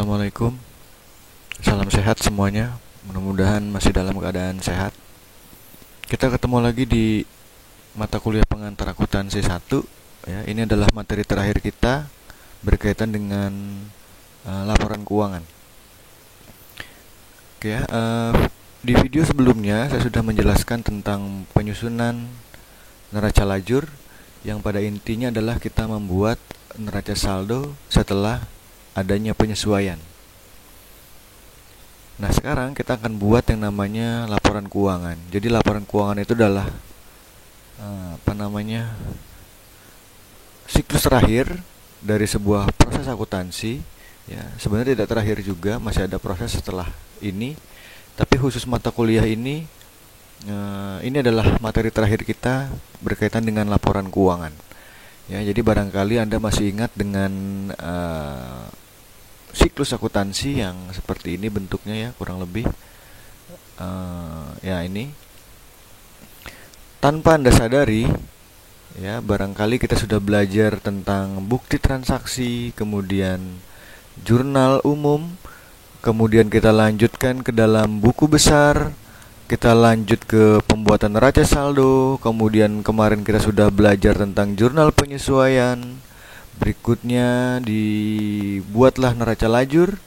Assalamualaikum. Salam sehat semuanya. Mudah-mudahan masih dalam keadaan sehat. Kita ketemu lagi di mata kuliah pengantar akuntansi 1 ya. Ini adalah materi terakhir kita berkaitan dengan laporan keuangan. Oke ya, di video sebelumnya saya sudah menjelaskan tentang penyusunan neraca lajur yang pada intinya adalah kita membuat neraca saldo setelah adanya penyesuaian. Nah, sekarang kita akan buat yang namanya laporan keuangan. Jadi laporan keuangan itu adalah siklus terakhir dari sebuah proses akuntansi ya. Sebenarnya tidak terakhir juga, masih ada proses setelah ini. Tapi khusus mata kuliah ini adalah materi terakhir kita berkaitan dengan laporan keuangan. Ya, jadi barangkali Anda masih ingat dengan siklus akuntansi yang seperti ini bentuknya ya, kurang lebih ya ini. Tanpa Anda sadari ya, barangkali kita sudah belajar tentang bukti transaksi, kemudian jurnal umum, kemudian kita lanjutkan ke dalam buku besar, kita lanjut ke pembuatan neraca saldo, kemudian kemarin kita sudah belajar tentang jurnal penyesuaian. Berikutnya dibuatlah neraca lajur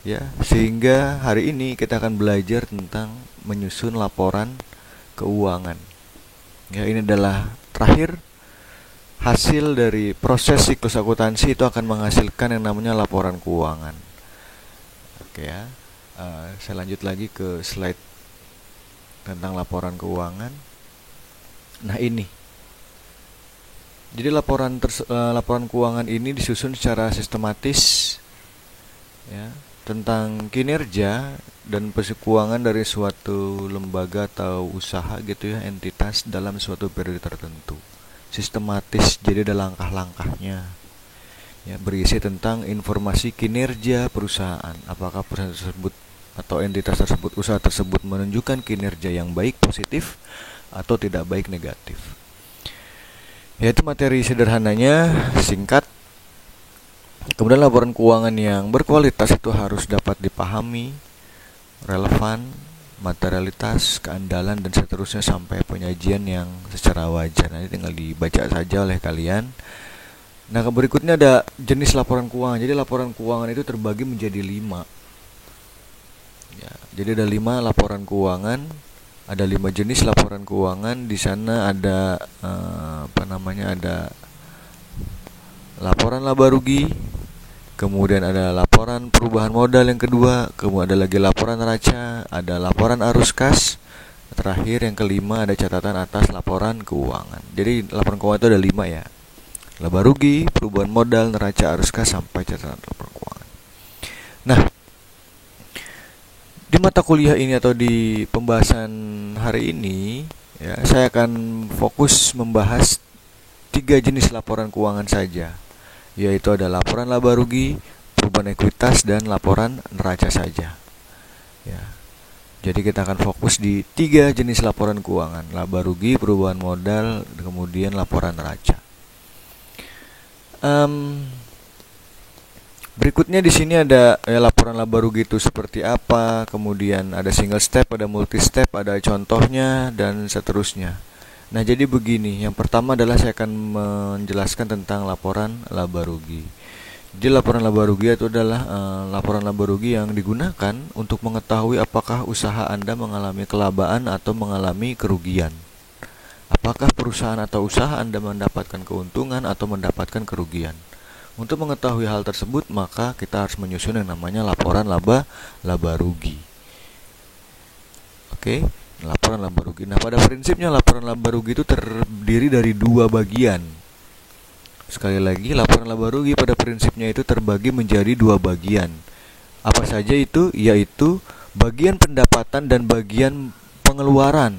ya, sehingga hari ini kita akan belajar tentang menyusun laporan keuangan. Ya, ini adalah terakhir hasil dari proses siklus akuntansi, itu akan menghasilkan yang namanya laporan keuangan. Oke ya, saya lanjut lagi ke slide tentang laporan keuangan. Nah, ini. Jadi laporan keuangan ini disusun secara sistematis ya, tentang kinerja dan posisi keuangan dari suatu lembaga atau usaha gitu ya, entitas dalam suatu periode tertentu. Sistematis, jadi ada langkah-langkahnya. Ya, berisi tentang informasi kinerja perusahaan. Apakah perusahaan tersebut atau entitas tersebut, usaha tersebut menunjukkan kinerja yang baik positif atau tidak baik negatif. Yaitu materi sederhananya, singkat. Kemudian laporan keuangan yang berkualitas itu harus dapat dipahami, relevan, materialitas, keandalan, dan seterusnya sampai penyajian yang secara wajar. Nanti tinggal dibaca saja oleh kalian. Nah, berikutnya ada jenis laporan keuangan. Jadi laporan keuangan itu terbagi menjadi 5 ya, jadi ada 5 laporan keuangan. Ada 5 jenis laporan keuangan. Di sana ada ada laporan laba rugi, kemudian ada laporan perubahan modal yang kedua, kemudian ada lagi laporan neraca, ada laporan arus kas, terakhir yang kelima ada catatan atas laporan keuangan. Jadi laporan keuangan itu ada 5 ya: laba rugi, perubahan modal, neraca, arus kas, sampai catatan laporan keuangan. Nah, di mata kuliah ini atau di pembahasan hari ini ya, saya akan fokus membahas 3 jenis laporan keuangan saja, yaitu ada laporan laba rugi, perubahan ekuitas, dan laporan neraca saja ya. Jadi kita akan fokus di 3 jenis laporan keuangan: laba rugi, perubahan modal, kemudian laporan neraca. Berikutnya di sini ada laporan laba rugi itu seperti apa, kemudian ada single step, ada multi step, ada contohnya, dan seterusnya. Nah, jadi begini, yang pertama adalah saya akan menjelaskan tentang laporan laba rugi. Jadi laporan laba rugi itu adalah laporan laba rugi yang digunakan untuk mengetahui apakah usaha Anda mengalami kelabaan atau mengalami kerugian. Apakah perusahaan atau usaha Anda mendapatkan keuntungan atau mendapatkan kerugian. Untuk mengetahui hal tersebut, maka kita harus menyusun yang namanya laporan laba rugi. Oke, laporan laba rugi. Nah, pada prinsipnya laporan laba rugi itu terdiri dari 2 bagian. Sekali lagi, laporan laba rugi pada prinsipnya itu terbagi menjadi 2 bagian. Apa saja itu? Yaitu bagian pendapatan dan bagian pengeluaran.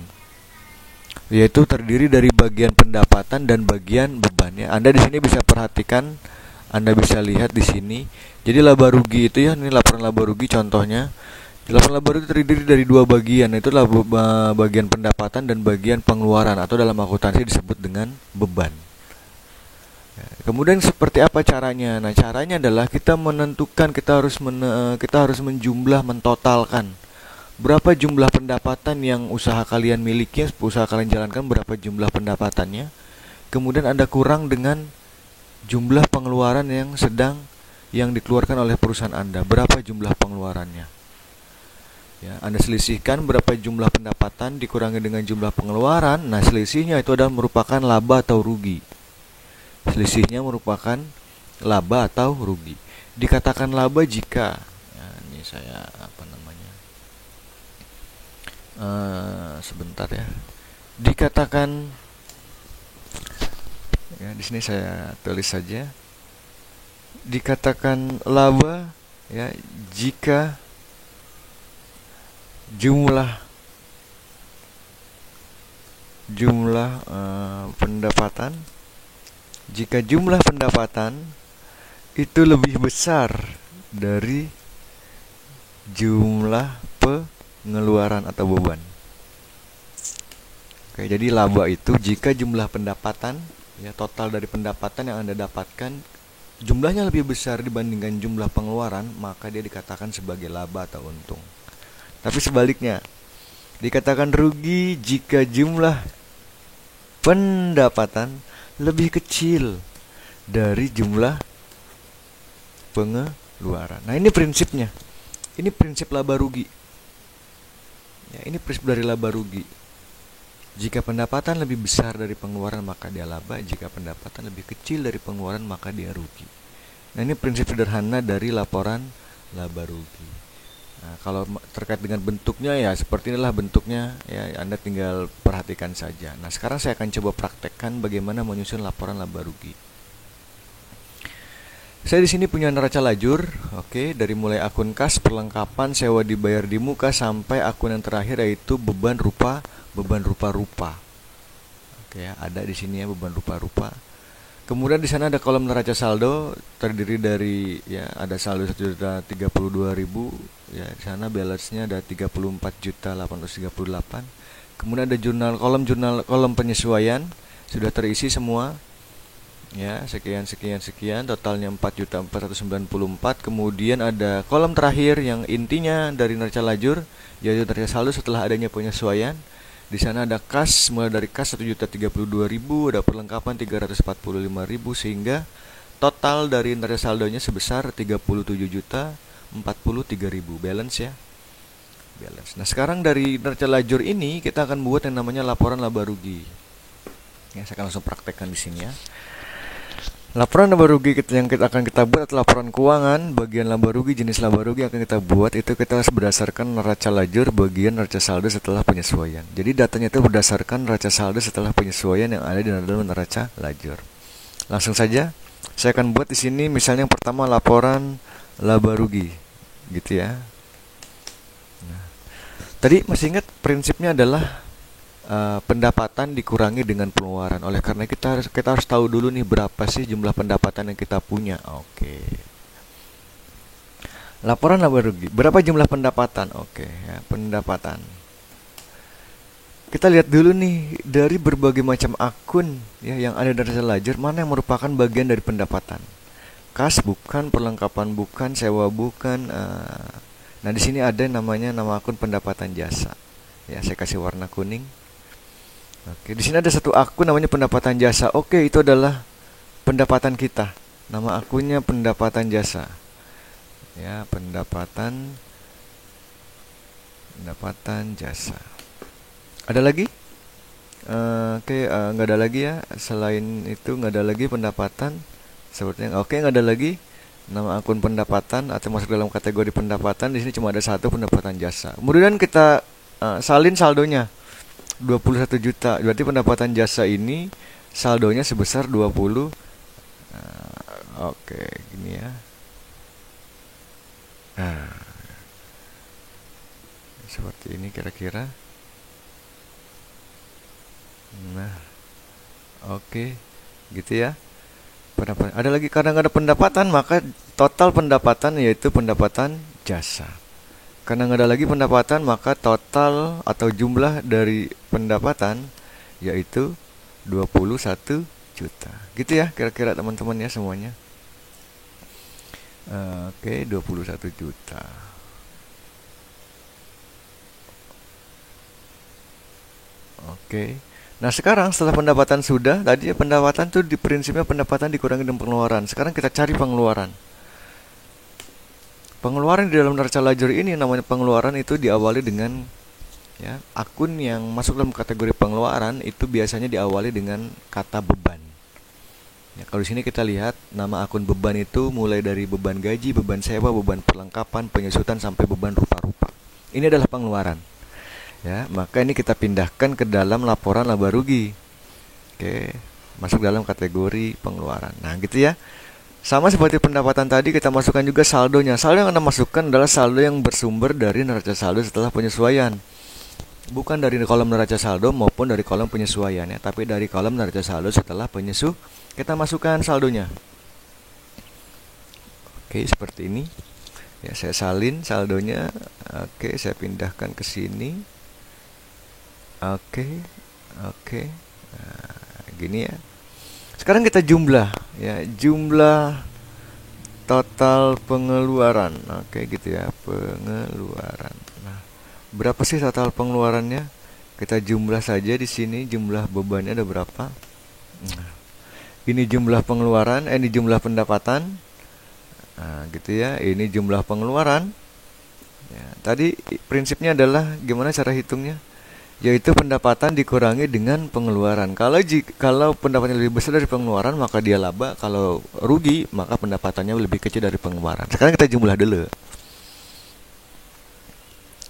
Yaitu terdiri dari bagian pendapatan dan bagian bebannya. Anda di sini bisa perhatikan, Anda bisa lihat di sini. Jadi laba rugi itu ya, ini laporan laba rugi contohnya. Laporan laba rugi terdiri dari 2 bagian, yaitu bagian pendapatan dan bagian pengeluaran, atau dalam akuntansi disebut dengan beban. Kemudian seperti apa caranya? Nah, caranya adalah kita menentukan, kita harus menjumlah, mentotalkan berapa jumlah pendapatan yang usaha kalian miliki, usaha kalian jalankan, berapa jumlah pendapatannya. Kemudian Anda kurang dengan jumlah pengeluaran yang dikeluarkan oleh perusahaan Anda, berapa jumlah pengeluarannya. Ya, Anda selisihkan berapa jumlah pendapatan dikurangi dengan jumlah pengeluaran. Nah, selisihnya itu adalah merupakan laba atau rugi. Selisihnya merupakan laba atau rugi. Dikatakan laba jika, ya, ini saya apa namanya? Sebentar ya. Dikatakan, ya, di sini saya tulis saja. Dikatakan laba, ya, jika jumlah pendapatan, jika jumlah pendapatan itu lebih besar dari jumlah pengeluaran atau beban. Oke, jadi laba itu jika jumlah pendapatan, ya, total dari pendapatan yang Anda dapatkan jumlahnya lebih besar dibandingkan jumlah pengeluaran, maka dia dikatakan sebagai laba atau untung. Tapi sebaliknya, dikatakan rugi jika jumlah pendapatan lebih kecil dari jumlah pengeluaran. Nah, ini prinsipnya. Ini prinsip laba rugi. Ya, ini prinsip dari laba rugi. Jika pendapatan lebih besar dari pengeluaran, maka dia laba. Jika pendapatan lebih kecil dari pengeluaran, maka dia rugi. Nah, ini prinsip sederhana dari laporan laba rugi. Nah, kalau terkait dengan bentuknya, ya seperti inilah bentuknya, ya Anda tinggal perhatikan saja. Nah, sekarang saya akan coba praktekkan bagaimana menyusun laporan laba rugi. Saya di sini punya neraca lajur, oke, dari mulai akun kas, perlengkapan, sewa dibayar di muka sampai akun yang terakhir yaitu beban rupa-rupa. Oke, ya, ada di sini ya beban rupa-rupa. Kemudian di sana ada kolom neraca saldo terdiri dari, ya, ada saldo 1.032.000, ya, di sana balance-nya ada 34.838. Kemudian ada kolom penyesuaian sudah terisi semua. Ya, sekian, totalnya 4.494. Kemudian ada kolom terakhir yang intinya dari neraca lajur, yaitu neraca saldo setelah adanya penyesuaian. Di sana ada kas, mulai dari kas 1.032.000, ada perlengkapan 345.000, sehingga total dari neraca saldonya sebesar 37.043.000 balance, ya. Balance. Nah, sekarang dari neraca lajur ini kita akan buat yang namanya laporan laba rugi. Ya, saya akan langsung praktekkan di sini, ya. Laporan laba rugi yang akan kita buat adalah laporan keuangan. Bagian laba rugi, jenis laba rugi yang akan kita buat itu kita harus berdasarkan neraca lajur bagian neraca saldo setelah penyesuaian. Jadi datanya itu berdasarkan neraca saldo setelah penyesuaian yang ada di dalam neraca lajur. Langsung saja saya akan buat di sini. Misalnya yang pertama laporan laba rugi, gitu ya. Nah, tadi masih ingat prinsipnya adalah pendapatan dikurangi dengan pengeluaran. Oleh karena kita harus tahu dulu nih berapa sih jumlah pendapatan yang kita punya. Oke. Laporan laba rugi. Berapa jumlah pendapatan? Oke, ya, pendapatan. Kita lihat dulu nih dari berbagai macam akun, ya, yang ada dari neraca lajur, mana yang merupakan bagian dari pendapatan. Kas bukan, perlengkapan bukan, sewa bukan. Nah, di sini ada namanya nama akun pendapatan jasa. Ya, saya kasih warna kuning. Oke, di sini ada satu akun namanya pendapatan jasa. Oke, itu adalah pendapatan kita. Nama akunnya pendapatan jasa. Ya, pendapatan jasa. Ada lagi? Oke, nggak ada lagi ya. Selain itu nggak ada lagi pendapatan. Sepertinya oke, nggak ada lagi nama akun pendapatan atau masuk dalam kategori pendapatan. Di sini cuma ada satu, pendapatan jasa. Kemudian kita salin saldonya 21 juta. Berarti pendapatan jasa ini saldonya sebesar 20. Oke, gini ya. Nah, seperti ini kira-kira. Nah, oke, gitu ya. Ada lagi, karena nggak ada pendapatan, maka total pendapatan yaitu pendapatan jasa. Karena nggak ada lagi pendapatan, maka total atau jumlah dari pendapatan yaitu 21 juta. Gitu ya kira-kira teman-teman ya semuanya. Oke, 21 juta. Oke. Nah, sekarang setelah pendapatan sudah, tadi pendapatan tuh di prinsipnya pendapatan dikurangi dengan pengeluaran. Sekarang kita cari pengeluaran. Pengeluaran di dalam neraca ledger ini namanya pengeluaran itu diawali dengan ya, akun yang masuk dalam kategori pengeluaran itu biasanya diawali dengan kata beban. Ya, kalau di sini kita lihat nama akun beban itu mulai dari beban gaji, beban sewa, beban perlengkapan, penyusutan sampai beban rupa-rupa. Ini adalah pengeluaran. Ya, maka ini kita pindahkan ke dalam laporan laba rugi. Oke, masuk dalam kategori pengeluaran. Nah, gitu ya. Sama seperti pendapatan tadi, kita masukkan juga saldonya. Saldo yang Anda masukkan adalah saldo yang bersumber dari neraca saldo setelah penyesuaian. Bukan dari kolom neraca saldo maupun dari kolom penyesuaian ya, tapi dari kolom neraca saldo setelah penyesuaian. Kita masukkan saldonya. Oke, seperti ini. Ya, saya salin saldonya. Oke, saya pindahkan ke sini. Oke. Nah, gini ya. Sekarang kita jumlah ya, jumlah total pengeluaran. Oke, gitu ya, pengeluaran. Nah, berapa sih total pengeluarannya? Kita jumlah saja di sini, jumlah bebannya ada berapa? Nah, ini jumlah pengeluaran, ini jumlah pendapatan. Nah, gitu ya, ini jumlah pengeluaran. Ya, tadi prinsipnya adalah gimana cara hitungnya? Yaitu pendapatan dikurangi dengan pengeluaran. Kalau pendapatannya lebih besar dari pengeluaran, maka dia laba. Kalau rugi, maka pendapatannya lebih kecil dari pengeluaran. Sekarang kita jumlah dulu.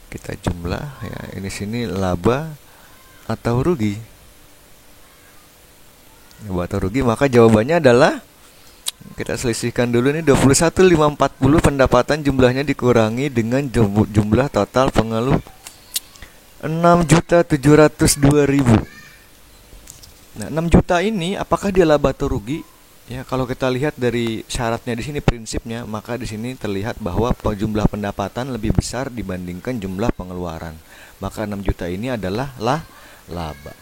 Kita jumlah ya, ini sini laba atau rugi. Laba atau rugi, maka jawabannya adalah kita selisihkan dulu nih 21.540 pendapatan jumlahnya dikurangi dengan jumlah total pengeluaran 6.702.000. Nah, 6 juta ini apakah dia laba atau rugi? Ya, kalau kita lihat dari syaratnya di sini prinsipnya, maka di sini terlihat bahwa jumlah pendapatan lebih besar dibandingkan jumlah pengeluaran. Maka 6 juta ini adalah laba.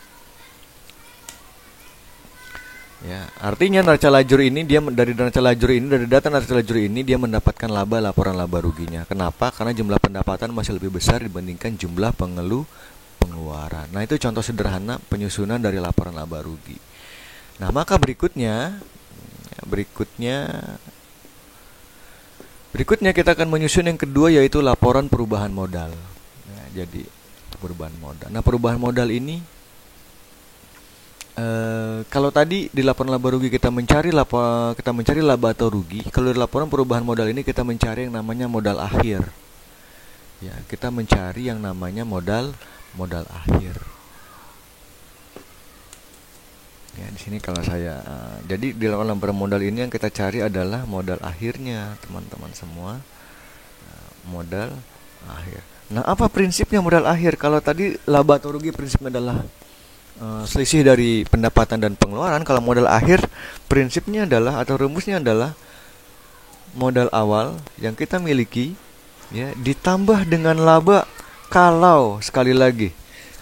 Ya, artinya neraca lajur ini dari data neraca lajur ini dia mendapatkan laba, laporan laba ruginya. Kenapa? Karena jumlah pendapatan masih lebih besar dibandingkan jumlah pengeluaran. Nah, itu contoh sederhana penyusunan dari laporan laba rugi. Nah, maka berikutnya kita akan menyusun yang kedua, yaitu laporan perubahan modal. Nah, jadi perubahan modal. Nah, perubahan modal ini kalau tadi di laporan laba rugi kita mencari laba atau rugi, kalau di laporan perubahan modal ini kita mencari yang namanya modal akhir. Ya, kita mencari yang namanya modal akhir. Ya, di sini kalau saya jadi di laporan modal ini yang kita cari adalah modal akhirnya, teman-teman semua. Modal akhir. Nah, apa prinsipnya modal akhir? Kalau tadi laba atau rugi prinsipnya adalah selisih dari pendapatan dan pengeluaran. Kalau modal akhir prinsipnya adalah atau rumusnya adalah modal awal yang kita miliki ya ditambah dengan laba. Kalau sekali lagi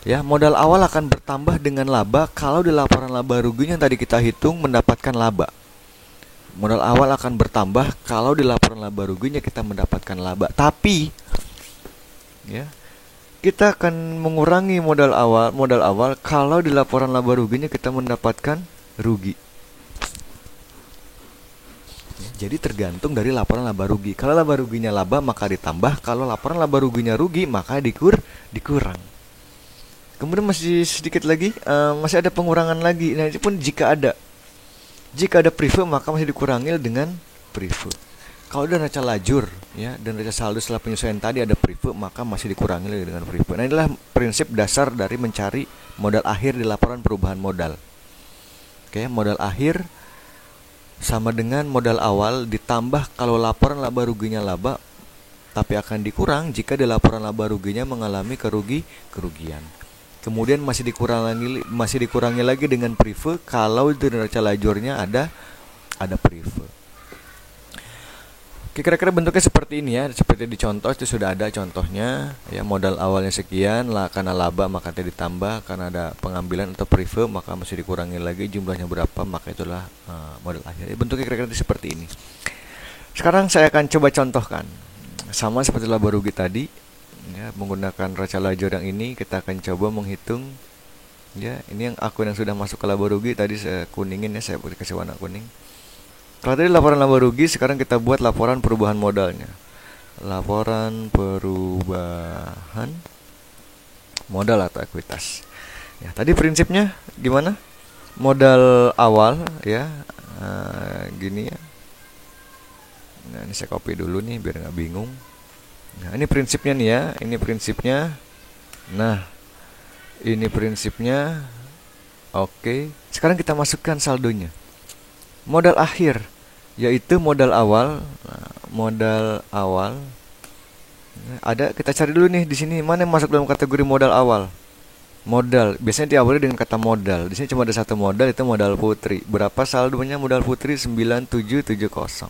ya, modal awal akan bertambah dengan laba kalau di laporan laba ruginya yang tadi kita hitung mendapatkan laba. Modal awal akan bertambah kalau di laporan laba ruginya kita mendapatkan laba. Tapi ya, kita akan mengurangi modal awal kalau di laporan laba ruginya kita mendapatkan rugi. Jadi tergantung dari laporan laba rugi. Kalau laba ruginya laba maka ditambah, kalau laporan laba ruginya rugi maka dikurang. Kemudian masih sedikit lagi, masih ada pengurangan lagi. Nah, itu pun jika ada prive maka masih dikurangi dengan prive. Kalau ada neraca lajur ya dan neraca saldo setelah penyesuaian tadi ada prive, maka masih dikurangi lagi dengan prive. Nah, inilah prinsip dasar dari mencari modal akhir di laporan perubahan modal. Oke, modal akhir sama dengan modal awal ditambah kalau laporan laba ruginya laba, tapi akan dikurang jika di laporan laba ruginya mengalami kerugian. Kemudian masih dikurangi lagi dengan prive kalau di neraca lajurnya ada prive. Oke, kira-kira bentuknya seperti ini ya, seperti di contoh itu sudah ada contohnya ya. Modal awalnya sekian lah, karena laba maka tidak ditambah, karena ada pengambilan atau prefer maka masih dikurangi lagi, jumlahnya berapa maka itulah modal akhir. Bentuknya kira-kira seperti ini. Sekarang saya akan coba contohkan sama seperti laba rugi tadi ya, menggunakan neraca lajur yang ini kita akan coba menghitung ya. Ini yang akun yang sudah masuk ke laba rugi tadi saya kuningin ya, saya kasih warna kuning. Kalau tadi laporan laba rugi, sekarang kita buat laporan perubahan modalnya. Laporan perubahan modal atau ekuitas. Ya, tadi prinsipnya gimana? Modal awal ya, gini ya. Nah, ini saya copy dulu nih biar nggak bingung. Nah, ini prinsipnya nih ya, ini prinsipnya. Nah, ini prinsipnya. Oke, sekarang kita masukkan saldonya. Modal akhir yaitu modal awal. Nah, modal awal ada, kita cari dulu nih di sini mana yang masuk dalam kategori modal awal. Modal biasanya diawali dengan kata modal. Di sini cuma ada satu modal, itu modal putri. Berapa saldonya modal putri? 9770.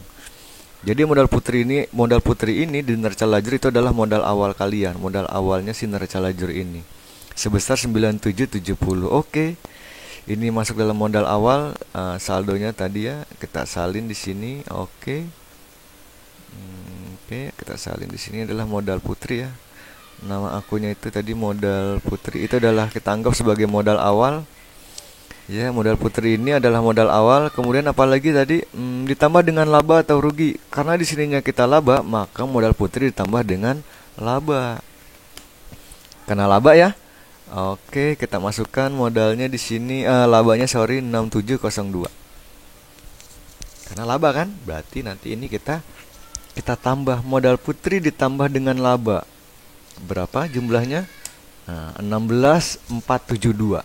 Jadi modal putri ini di neraca lajur itu adalah modal awal kalian. Modal awalnya si neraca lajur ini sebesar 9770. Oke. Ini masuk dalam modal awal, saldonya tadi ya kita salin di sini. Oke, kita salin di sini adalah modal putri ya. Nama akunnya itu tadi modal putri, itu adalah kita anggap sebagai modal awal. Ya, modal putri ini adalah modal awal. Kemudian apalagi tadi ditambah dengan laba atau rugi. Karena di sininya kita laba, maka modal putri ditambah dengan laba. Karena laba ya. Oke, kita masukkan modalnya di sini, labanya 6702. Karena laba kan, berarti nanti ini kita tambah modal putri ditambah dengan laba. Berapa jumlahnya? 16472.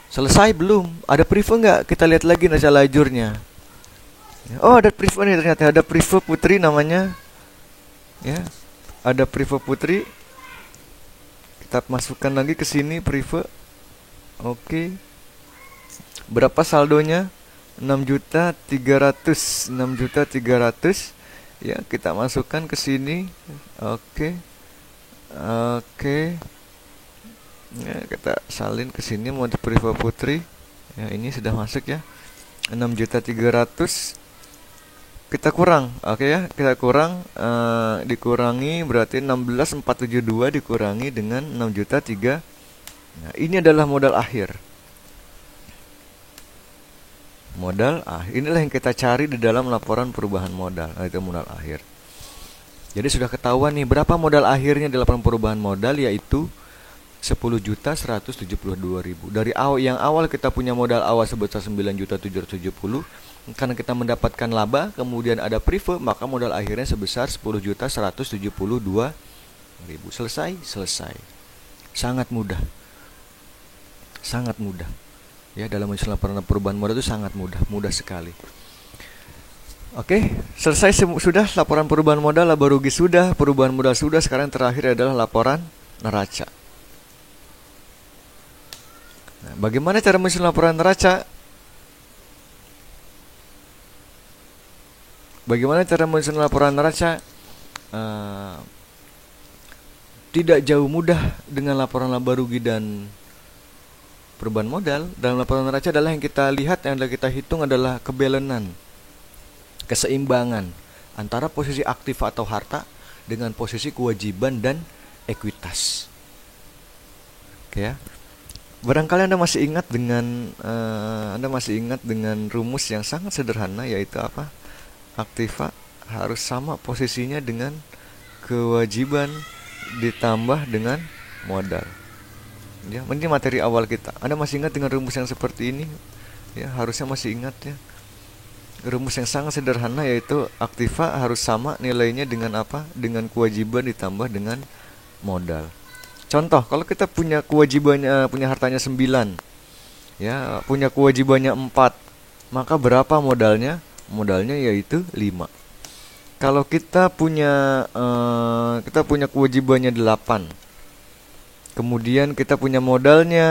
Selesai belum? Ada prefer nggak? Kita lihat lagi neraca lajurnya. Oh, ada prefer nih, ternyata ada prefer putri namanya. Ya, ada prefer putri. Kita masukkan lagi ke sini prefer. Oke. Berapa saldonya? 6.300.000. 6.300.000. Ya, kita masukkan ke sini. Oke. Oke. Ya, kita salin ke sini mau di prefer putri. Ya, ini sudah masuk ya. 6.300.000. Kita kurang, oke ya, kita kurang, dikurangi berarti 16.472 dikurangi dengan 6.300.000. Nah, ini adalah modal akhir. Modal akhir, inilah yang kita cari di dalam laporan perubahan modal, itu modal akhir. Jadi sudah ketahuan nih berapa modal akhirnya di laporan perubahan modal, yaitu 10.172.000. Dari awal kita punya modal awal sebesar 9.770. Karena kita mendapatkan laba, kemudian ada prefer, maka modal akhirnya sebesar 10.172.000. Selesai. Sangat mudah. Sangat mudah. Ya, dalam menyusun laporan perubahan modal itu sangat mudah sekali. Oke, selesai sudah laporan perubahan modal, laba rugi sudah, perubahan modal sudah. Sekarang terakhir adalah laporan neraca. Nah, bagaimana cara menyusun laporan neraca? Bagaimana cara menyusun laporan neraca? Tidak jauh mudah dengan laporan laba rugi dan perubahan modal. Dalam laporan neraca adalah yang kita lihat, yang kita hitung adalah kebalansan, keseimbangan antara posisi aktif atau harta dengan posisi kewajiban dan ekuitas. Oke ya. Barangkali Anda masih ingat dengan rumus yang sangat sederhana, yaitu apa? Aktiva harus sama posisinya dengan kewajiban ditambah dengan modal. Ya, ini materi awal kita. Anda masih ingat dengan rumus yang seperti ini? Ya, harusnya masih ingat ya. Rumus yang sangat sederhana, yaitu aktiva harus sama nilainya dengan apa? Dengan kewajiban ditambah dengan modal. Contoh, kalau kita punya kewajibannya, punya hartanya 9, ya, punya kewajibannya 4, maka berapa modalnya? Modalnya yaitu 5. Kalau kita punya kewajibannya 8, kemudian kita punya modalnya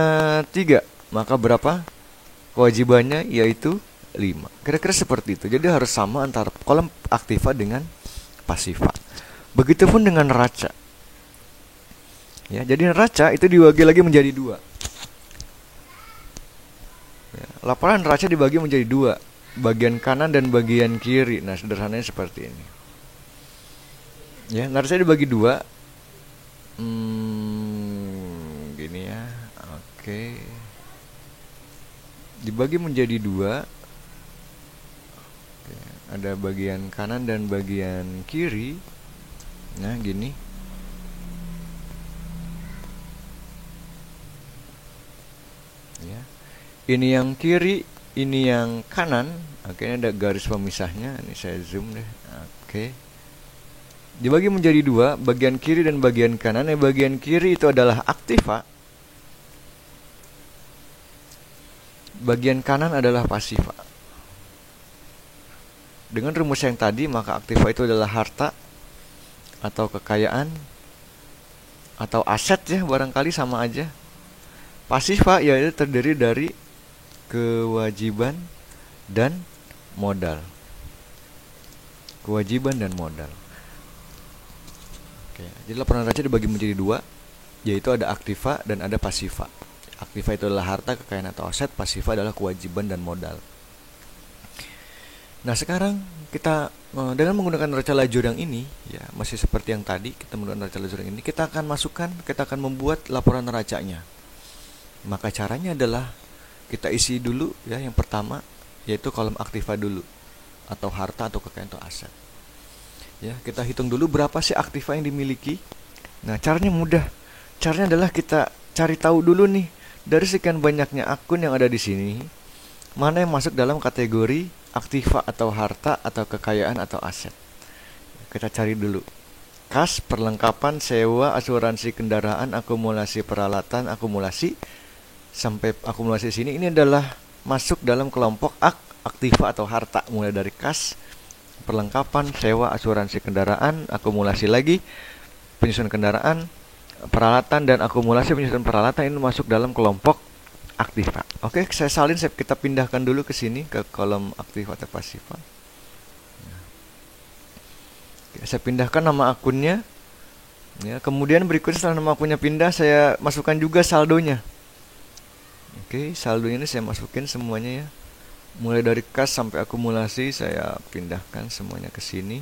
3, maka berapa kewajibannya? Yaitu 5. Kira-kira seperti itu. Jadi harus sama antara kolom aktiva dengan pasiva. Begitupun dengan neraca. Ya, jadi neraca itu dibagi lagi menjadi 2. Ya, laporan neraca dibagi menjadi 2, bagian kanan dan bagian kiri. Nah, sederhananya seperti ini. Ya, neraca dibagi 2. Gini ya. Oke. Dibagi menjadi 2. Oke, ada bagian kanan dan bagian kiri. Nah, gini. Ya. Ini yang kiri, ini yang kanan. Oke, ini ada garis pemisahnya. Ini saya zoom deh. Oke. Dibagi menjadi 2, bagian kiri dan bagian kanan. Yang bagian kiri itu adalah aktiva. Bagian kanan adalah pasiva. Dengan rumus yang tadi, maka aktiva itu adalah harta atau kekayaan atau aset ya, barangkali sama aja. Pasiva yaitu terdiri dari kewajiban dan modal. Kewajiban dan modal. Oke, jadi laporan neraca dibagi menjadi 2, yaitu ada aktiva dan ada pasiva. Aktiva itu adalah harta, kekayaan atau aset, pasiva adalah kewajiban dan modal. Nah, sekarang kita dengan menggunakan neraca lajur yang ini, ya masih seperti yang tadi, kita menggunakan neraca lajur yang ini, kita akan membuat laporan neracanya. Maka caranya adalah kita isi dulu ya, yang pertama yaitu kolom aktiva dulu, atau harta atau kekayaan atau aset. Ya, kita hitung dulu berapa sih aktiva yang dimiliki. Nah, caranya mudah. Caranya adalah kita cari tahu dulu nih, dari sekian banyaknya akun yang ada di sini, mana yang masuk dalam kategori aktiva atau harta atau kekayaan atau aset. Kita cari dulu. Kas, perlengkapan, sewa, asuransi kendaraan, akumulasi peralatan, akumulasi sampai akumulasi sini, ini adalah masuk dalam kelompok aktiva atau harta, mulai dari kas, perlengkapan, sewa, asuransi kendaraan, akumulasi lagi, penyusunan kendaraan, peralatan dan akumulasi penyusunan peralatan, ini masuk dalam kelompok aktiva. Oke, saya salin, kita pindahkan dulu ke sini ke kolom aktiva atau pasiva. Saya pindahkan nama akunnya. Ya, kemudian berikutnya setelah nama akunnya pindah, saya masukkan juga saldonya. Oke, saldonya ini saya masukin semuanya ya. Mulai dari kas sampai akumulasi saya pindahkan semuanya ke sini.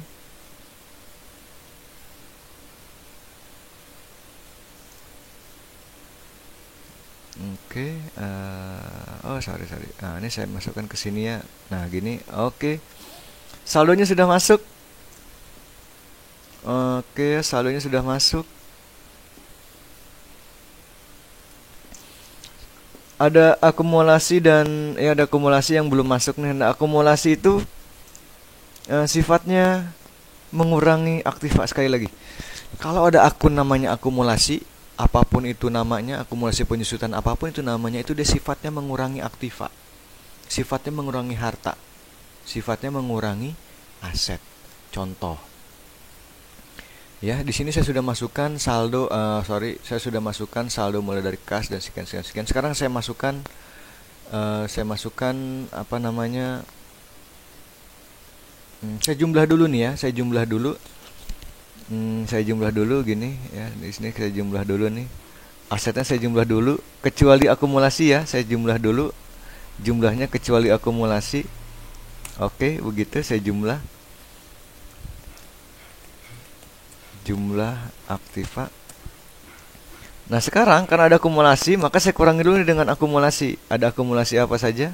Oke, sorry. Nah, ini saya masukkan ke sini ya. Nah, gini. Oke. Saldonya sudah masuk. Oke, saldonya sudah masuk. Ada akumulasi dan ya, ada akumulasi yang belum masuk nih. Nah, akumulasi itu sifatnya mengurangi aktiva. Sekali lagi, kalau ada akun namanya akumulasi, apapun itu namanya, akumulasi penyusutan apapun itu namanya, itu dia sifatnya mengurangi aktiva, sifatnya mengurangi harta, sifatnya mengurangi aset. Contoh, ya di sini saya sudah masukkan saldo, saya sudah masukkan saldo mulai dari kas dan sekian. Sekarang saya masukkan apa namanya? Saya jumlah dulu nih ya, saya jumlah dulu gini ya. Di sini saya jumlah dulu nih. Asetnya saya jumlah dulu, kecuali akumulasi ya, saya jumlah dulu jumlahnya kecuali akumulasi. Oke, begitu saya jumlah aktiva. Nah, sekarang karena ada akumulasi, maka saya kurangi dulu dengan akumulasi. Ada akumulasi apa saja?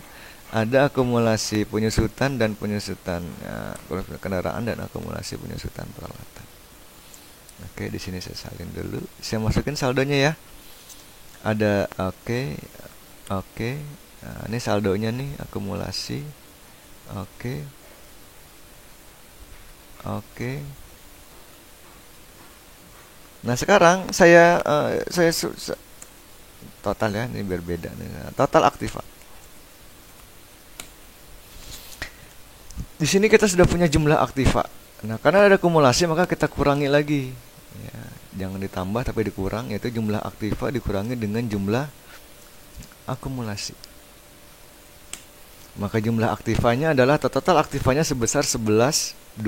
Ada akumulasi penyusutan dan penyusutan kendaraan dan akumulasi penyusutan peralatan. Oke, di sini saya salin dulu. Saya masukin saldonya ya. Ada oke. Nah, ini saldonya nih, akumulasi. Oke. Nah, sekarang saya total ya, ini berbeda nih. Nah, total aktiva. Di sini kita sudah punya jumlah aktiva. Nah, karena ada akumulasi, maka kita kurangi lagi. Ya, jangan ditambah tapi dikurang, yaitu jumlah aktiva dikurangi dengan jumlah akumulasi. Maka jumlah aktifanya adalah total aktifanya sebesar 11.228.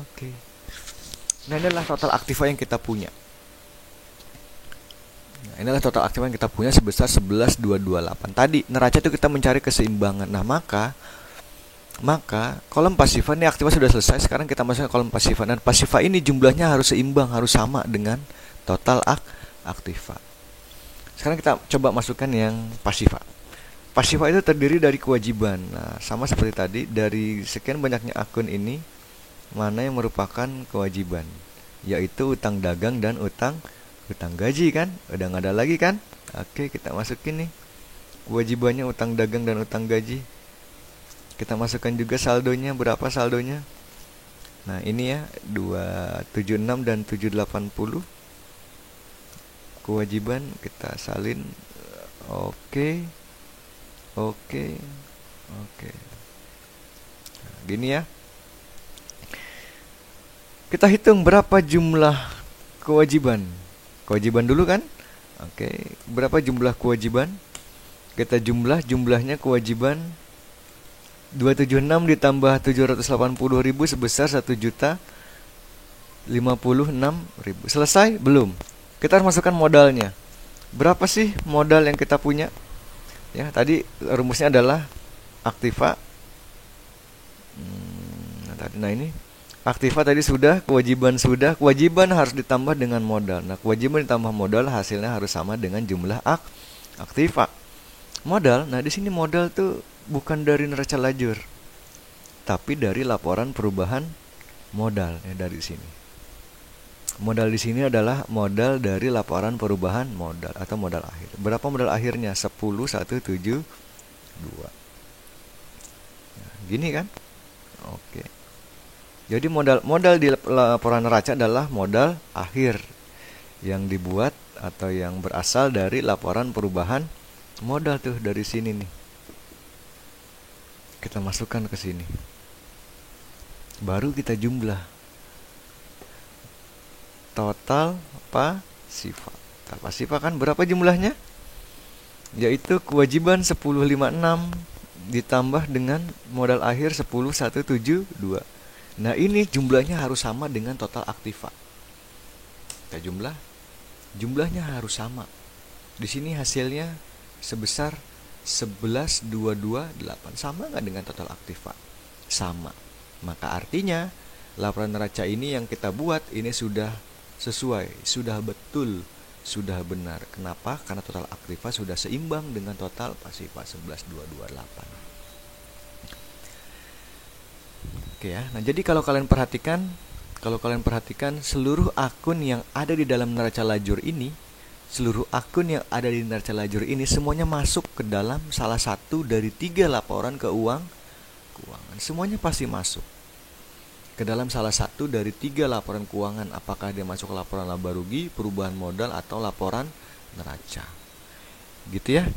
Oke. Nah, ini adalah total aktiva yang kita punya. Nah, inilah total aktiva yang kita punya sebesar 11.228. Tadi neraca itu kita mencari keseimbangan. Nah, maka kolom pasifa ini aktiva sudah selesai. Sekarang kita masuk ke kolom pasifa. Dan pasifa ini jumlahnya harus seimbang, harus sama dengan total aktiva. Sekarang kita coba masukkan yang pasifa. Pasifa itu terdiri dari kewajiban. Nah, sama seperti tadi, dari sekian banyaknya akun ini, mana yang merupakan kewajiban? Yaitu utang dagang dan utang gaji kan? Udah nggak ada lagi kan? Oke, kita masukin nih. Kewajibannya utang dagang dan utang gaji. Kita masukkan juga saldonya, berapa saldonya? Nah, ini ya, 276 dan 780. Kewajiban kita salin. Oke. Nah, gini ya. Kita hitung berapa jumlah kewajiban. Kewajiban dulu kan? Oke, berapa jumlah kewajiban? Kita jumlahnya kewajiban 276 ditambah 780.000 sebesar 1.056.000. Selesai? Belum. Kita harus masukkan modalnya. Berapa sih modal yang kita punya? Ya, tadi rumusnya adalah aktiva. Nah, ini aktiva tadi sudah, kewajiban sudah. Kewajiban harus ditambah dengan modal. Nah, kewajiban ditambah modal hasilnya harus sama dengan jumlah aktiva. Modal. Nah, di sini modal tuh bukan dari neraca lajur, tapi dari laporan perubahan modal. Ya, dari sini. Modal di sini adalah modal dari laporan perubahan modal atau modal akhir. Berapa modal akhirnya? 10.172. Nah, gini kan? Oke. Jadi modal di laporan neraca adalah modal akhir yang dibuat atau yang berasal dari laporan perubahan modal tuh dari sini nih. Kita masukkan ke sini. Baru kita jumlah. Total pasifa. Total pasifa kan berapa jumlahnya? Yaitu kewajiban 10.56 ditambah dengan modal akhir 10.172. Nah, ini jumlahnya harus sama dengan total aktiva. Kita jumlahnya harus sama. Di sini hasilnya sebesar 11.228. Sama nggak dengan total aktiva? Sama. Maka artinya laporan neraca ini yang kita buat ini sudah sesuai, sudah betul, sudah benar. Kenapa? Karena total aktiva sudah seimbang dengan total pasifa 11.228. Oke ya. Nah, jadi kalau kalian perhatikan seluruh akun yang ada di dalam neraca lajur ini, semuanya masuk ke dalam salah satu dari 3 laporan keuangan. Semuanya pasti masuk ke dalam salah satu dari 3 laporan keuangan. Apakah dia masuk ke laporan laba rugi, perubahan modal, atau laporan neraca. Gitu ya.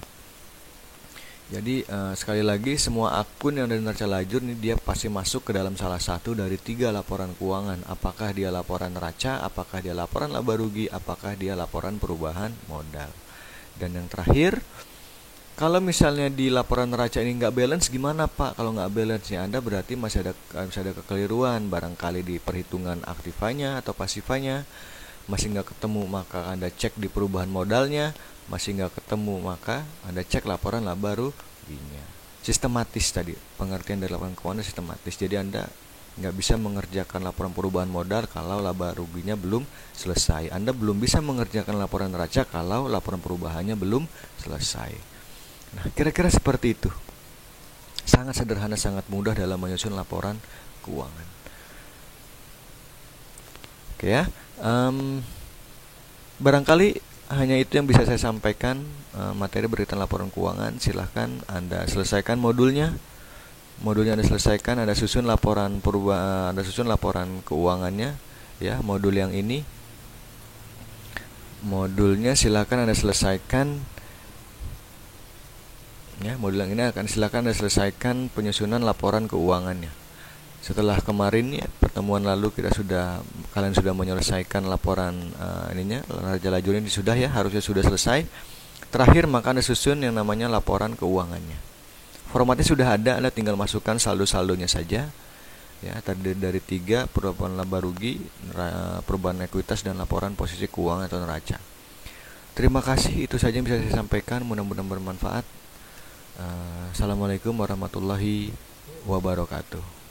Jadi sekali lagi, semua akun yang dari neraca lajur ini dia pasti masuk ke dalam salah satu dari 3 laporan keuangan. Apakah dia laporan neraca, apakah dia laporan laba rugi, apakah dia laporan perubahan modal. Dan yang terakhir, kalau misalnya di laporan neraca ini nggak balance, gimana Pak? Kalau nggak balance ya Anda berarti masih ada kekeliruan. Barangkali di perhitungan aktivanya atau pasifanya masih nggak ketemu, maka Anda cek di perubahan modalnya. Masih nggak ketemu, maka Anda cek laporan laba ruginya. Sistematis tadi, pengertian dari laporan keuangan sistematis. Jadi Anda nggak bisa mengerjakan laporan perubahan modal kalau laba ruginya belum selesai. Anda belum bisa mengerjakan laporan neraca kalau laporan perubahannya belum selesai. Nah, kira-kira seperti itu. Sangat sederhana, sangat mudah dalam menyusun laporan keuangan. Oke ya. Barangkali hanya itu yang bisa saya sampaikan materi berkaitan laporan keuangan. Silahkan Anda selesaikan modulnya. Modulnya Anda selesaikan, Anda susun laporan perubahan, Anda susun laporan keuangannya ya, modul yang ini. Modulnya silahkan Anda selesaikan. Ya, modul yang ini silakan Anda selesaikan penyusunan laporan keuangannya. Setelah kemarin ya, pertemuan lalu kalian sudah menyelesaikan laporan neraca lajur ini sudah ya, harusnya sudah selesai. Terakhir, maka Anda susun yang namanya laporan keuangannya. Formatnya sudah ada, Anda tinggal masukkan saldo-saldonya saja. Ya, tadi dari 3, perubahan laba rugi, perubahan ekuitas, dan laporan posisi keuangan atau neraca. Terima kasih, itu saja yang bisa saya sampaikan, mudah-mudahan bermanfaat. Assalamualaikum warahmatullahi wabarakatuh.